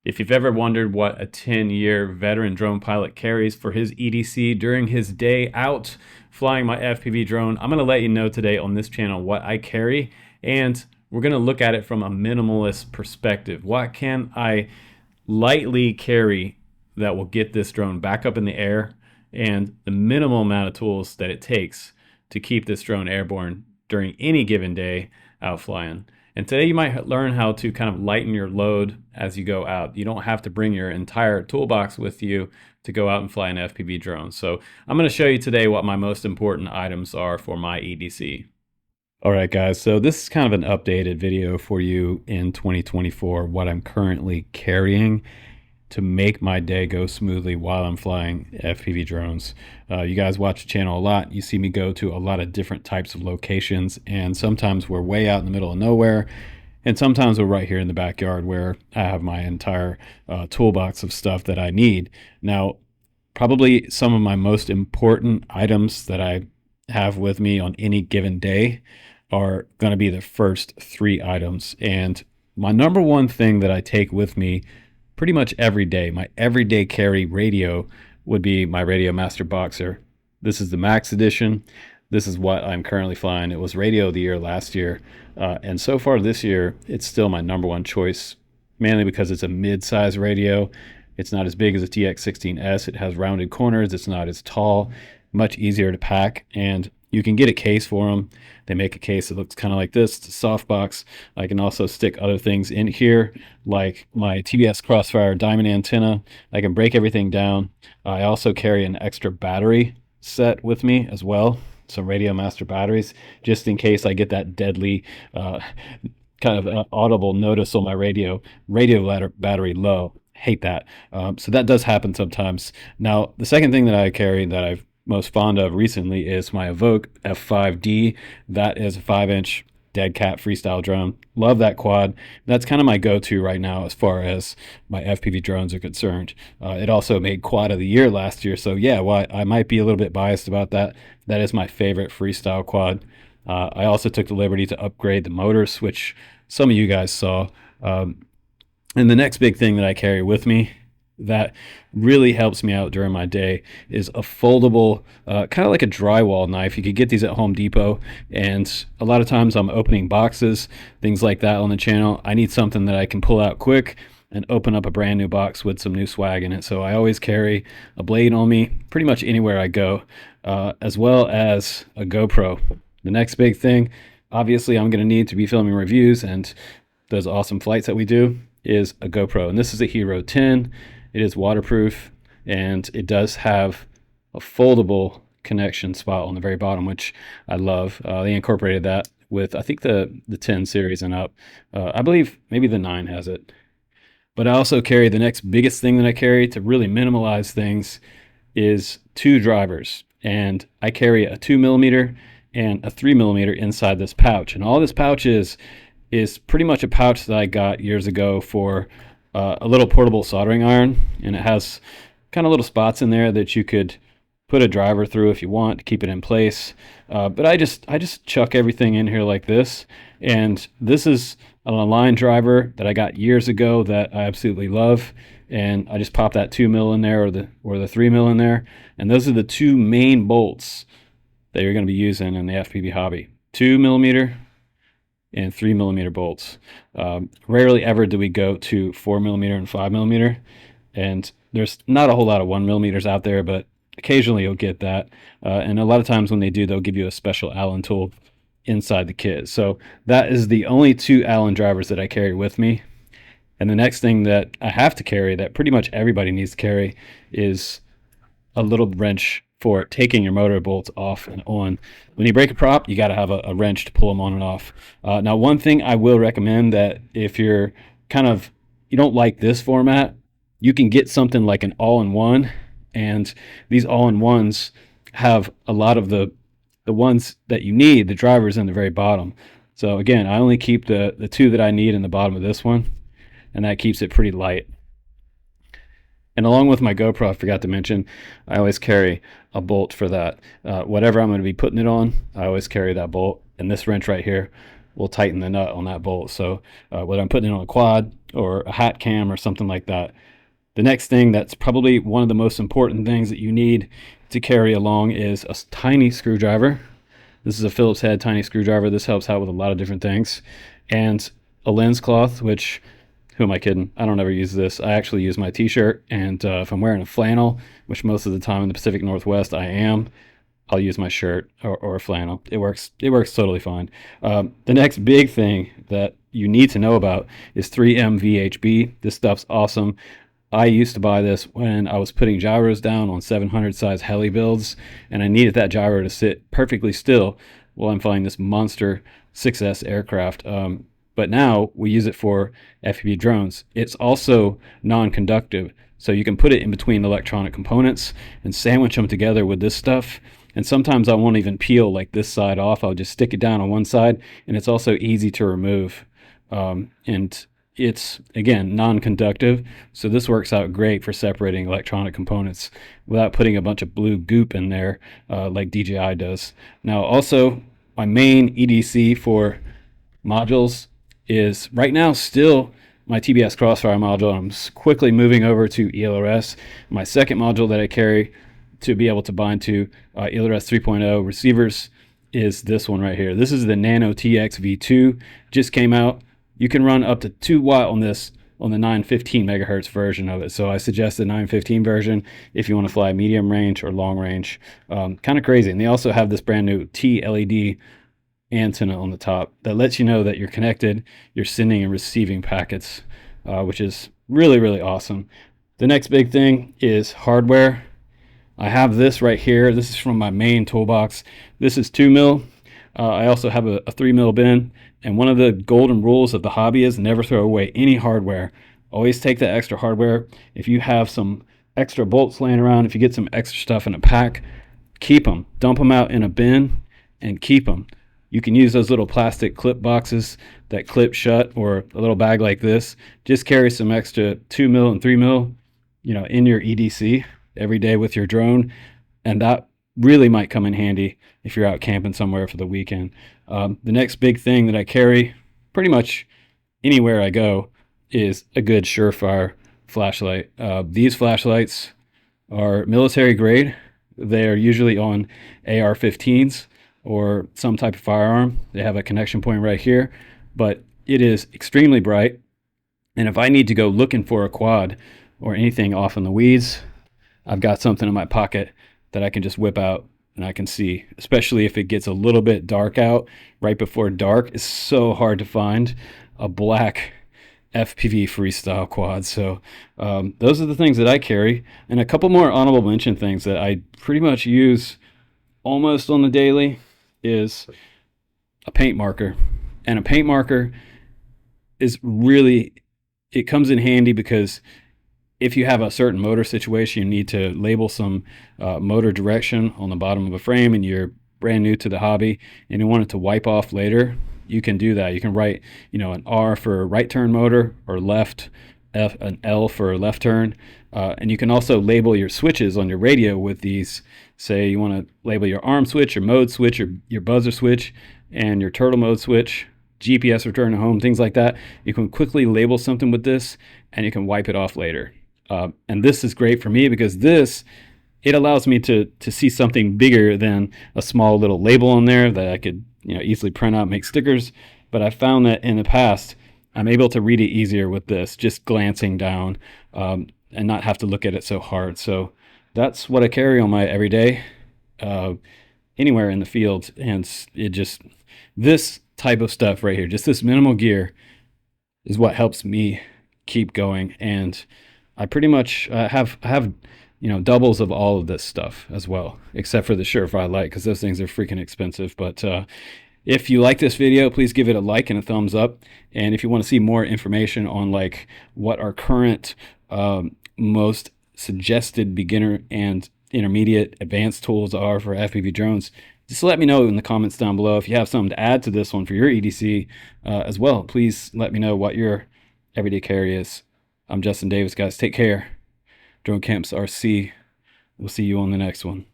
If you've ever wondered what a 10-year veteran drone pilot carries for his EDC during his day out flying my FPV drone, I'm going to let you know today on this channel what I carry, and we're going to look at it from a minimalist perspective. What can I lightly carry that will get this drone back up in the air, and the minimal amount of tools that it takes to keep this drone airborne during any given day out flying. And today you might learn how to kind of lighten your load as you go out. You don't have to bring your entire toolbox with you to go out and fly an FPV drone. So I'm going to show you today what my most important items are for my EDC. All right, guys, so this is kind of an updated video for you in 2024, what I'm currently carrying to make my day go smoothly while I'm flying FPV drones. You guys watch the channel a lot. You see me go to a lot of different types of locations, and sometimes we're way out in the middle of nowhere, and sometimes we're right here in the backyard where I have my entire toolbox of stuff that I need. Now, probably some of my most important items that I have with me on any given day are going to be the first three items. And my number one thing that I take with me pretty much every day, my everyday carry radio, would be my Radio Master Boxer. This is the Max Edition. This is what I'm currently flying. It was Radio of the Year last year. And so far this year, it's still my number one choice, mainly because it's a mid-size radio. It's not as big as a TX16S. It has rounded corners. It's not as tall, much easier to pack. And you can get a case for them. They make a case that looks kind of like this. It's a soft box. I can also stick other things in here, like my TBS Crossfire diamond antenna. I can break everything down. I also carry an extra battery set with me as well, some Radio Master batteries, just in case I get that deadly kind of audible notice on my radio battery low. Hate that. So that does happen sometimes. Now, the second thing that I carry that I've most fond of recently is my Evoke F5D. That is a 5-inch dead cat freestyle drone. Love that quad. That's kind of my go-to right now as far as my FPV drones are concerned. It also made quad of the year last year, so yeah, well, I might be a little bit biased about that. That is my favorite freestyle quad. I also took the liberty to upgrade the motors, which some of you guys saw. And the next big thing that I carry with me that really helps me out during my day is a foldable, kind of like a drywall knife. You could get these at Home Depot, and a lot of times I'm opening boxes, things like that on the channel. I need something that I can pull out quick and open up a brand new box with some new swag in it. So I always carry a blade on me pretty much anywhere I go, as well as a GoPro. The next big thing, obviously, I'm going to need to be filming reviews and those awesome flights that we do, is a GoPro. And this is a Hero 10. It is waterproof, and it does have a foldable connection spot on the very bottom, which I love. They incorporated that with, I think, the 10 series and up. I believe maybe the 9 has it. But I also carry the next biggest thing that I carry to really minimalize things is 2 drivers. And I carry a 2mm and a 3mm inside this pouch. And all this pouch is pretty much a pouch that I got years ago for a little portable soldering iron, and it has kind of little spots in there that you could put a driver through if you want to keep it in place. But I just chuck everything in here like this, and this is an Align driver that I got years ago that I absolutely love, and I just pop that 2mm in there or the 3mm in there, and those are the 2 main bolts that you're going to be using in the FPV hobby. 2mm and 3mm bolts. Rarely ever do we go to 4mm and 5mm, and there's not a whole lot of 1mm out there, but occasionally you'll get that. And a lot of times when they do, they'll give you a special Allen tool inside the kit. So that is the only 2 Allen drivers that I carry with me. And the next thing that I have to carry, that pretty much everybody needs to carry, is a little wrench for taking your motor bolts off and on. When you break a prop, you got to have a wrench to pull them on and off. Now, one thing I will recommend, that if you're you don't like this format, you can get something like an all-in-one, and these all-in-ones have a lot of the ones that you need, the drivers in the very bottom. So again, I only keep the 2 that I need in the bottom of this one, and that keeps it pretty light. And along with my GoPro, I forgot to mention, I always carry a bolt for that. Whatever I'm going to be putting it on, I always carry that bolt. And this wrench right here will tighten the nut on that bolt. So whether I'm putting it on a quad or a hat cam or something like that. The next thing that's probably one of the most important things that you need to carry along is a tiny screwdriver. This is a Phillips head tiny screwdriver. This helps out with a lot of different things. And a lens cloth, which, who am I kidding? I don't ever use this. I actually use my t-shirt, and if I'm wearing a flannel, which most of the time in the Pacific Northwest I am, I'll use my shirt or a flannel. It works totally fine. The next big thing that you need to know about is 3M VHB. This stuff's awesome. I used to buy this when I was putting gyros down on 700 size heli builds, and I needed that gyro to sit perfectly still while I'm flying this monster 6S aircraft. But now we use it for FPV drones. It's also non-conductive, so you can put it in between electronic components and sandwich them together with this stuff. And sometimes I won't even peel like this side off. I'll just stick it down on one side, and it's also easy to remove. And it's, again, non-conductive, so this works out great for separating electronic components without putting a bunch of blue goop in there like DJI does. Now also, my main EDC for modules is right now still my TBS Crossfire module. I'm quickly moving over to ELRS. My second module that I carry to be able to bind to ELRS 3.0 receivers is this one right here. This is the Nano TX V2, just came out. You can run up to 2 watt on this on the 915 megahertz version of it. So I suggest the 915 version if you want to fly medium range or long range. Kind of crazy. And they also have this brand new T-LED antenna on the top that lets you know that you're connected, you're sending and receiving packets, which is really, really awesome. The next big thing is hardware. I have this right here. This is from my main toolbox. This is 2 mil. I also have a 3 mil bin. And one of the golden rules of the hobby is never throw away any hardware. Always take that extra hardware. If you have some extra bolts laying around, if you get some extra stuff in a pack, keep them. Dump them out in a bin and keep them. You can use those little plastic clip boxes that clip shut, or a little bag like this. Just carry some extra 2 mil and 3 mil, in your EDC every day with your drone, and that really might come in handy if you're out camping somewhere for the weekend. The next big thing that I carry pretty much anywhere I go is a good Surefire flashlight. These flashlights are military grade. They're usually on AR-15s or some type of firearm. They have a connection point right here, but it is extremely bright. And if I need to go looking for a quad or anything off in the weeds, I've got something in my pocket that I can just whip out and I can see, especially if it gets a little bit dark out. Right before dark, it's so hard to find a black FPV freestyle quad. So those are the things that I carry, and a couple more honorable mention things that I pretty much use almost on the daily is a paint marker. And a paint marker is really, it comes in handy because if you have a certain motor situation, you need to label some motor direction on the bottom of a frame, and you're brand new to the hobby and you want it to wipe off later, you can do that. You can write, an R for right turn motor, or left, an L for left turn. And you can also label your switches on your radio with these. Say you want to label your arm switch, your mode switch, or your buzzer switch, and your turtle mode switch, GPS return to home, things like that. You can quickly label something with this and you can wipe it off later. And this is great for me because it allows me to see something bigger than a small little label on there that I could easily print out and make stickers. But I found that in the past, I'm able to read it easier with this, just glancing down, and not have to look at it so hard. So that's what I carry on my everyday, anywhere in the field. And this type of stuff right here, just this minimal gear, is what helps me keep going. And I pretty much have doubles of all of this stuff as well, except for the Surefire Light, because those things are freaking expensive. But if you like this video, please give it a like and a thumbs up. And if you want to see more information on like what our current most suggested beginner and intermediate advanced tools are for FPV drones, just let me know in the comments down below. If you have something to add to this one for your EDC as well, please let me know what your everyday carry is. I'm Justin Davis, guys. Take care. Drone Camps RC. We'll see you on the next one.